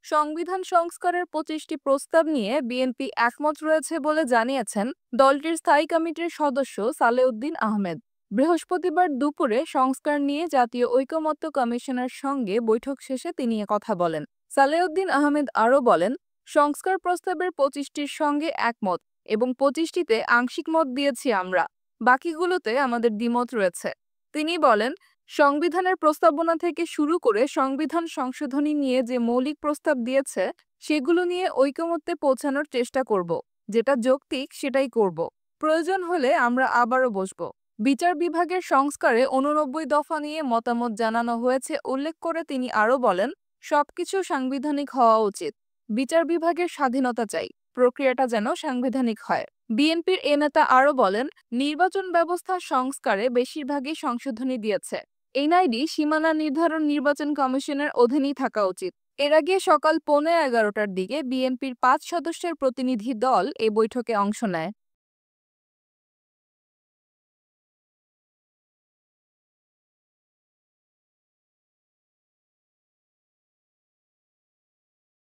সংবিধান সংস্কারের 25টি প্রস্তাব নিয়ে বিএনপি একমত রয়েছে বলে জানিয়েছেন দলটির স্থায়ী কমিটির সদস্য সালেউদ্দিন আহমেদ। বৃহস্পতিবার দুপুরে সংস্কার নিয়ে জাতীয় ঐকমত্য কমিশনের সঙ্গে বৈঠক শেষে তিনি কথা বলেন। সালেউদ্দিন আহমেদ আরও বলেন, সংস্কার প্রস্তাবের 25টির সঙ্গে একমত এবং 25টিতে আংশিক মত দিয়েছি আমরা, বাকিগুলোতে আমাদের দ্বিমত রয়েছে। তিনি বলেন, সংবিধানের প্রস্তাবনা থেকে শুরু করে সংবিধান সংশোধনী নিয়ে যে মৌলিক প্রস্তাব দিয়েছে সেগুলো নিয়ে ঐকমত্যে পৌঁছানোর চেষ্টা করব, যেটা যৌক্তিক সেটাই করব। প্রয়োজন হলে আমরা আবারও বসব। বিচার বিভাগের সংস্কারে 89 দফা নিয়ে মতামত জানানো হয়েছে উল্লেখ করে তিনি আরও বলেন, সবকিছু সাংবিধানিক হওয়া উচিত। বিচার বিভাগের স্বাধীনতা চাই, প্রক্রিয়াটা যেন সাংবিধানিক হয়। বিএনপির এ নেতা আরও বলেন, নির্বাচন ব্যবস্থা সংস্কারে বেশিরভাগই সংশোধনী দিয়েছে। এনআইডি সীমানা নির্ধারণ নির্বাচন কমিশনের অধীনেই থাকা উচিত। এর আগে সকাল 11:15টার দিকে বিএনপির 5 সদস্যের প্রতিনিধি দল এই বৈঠকে অংশ নেয়।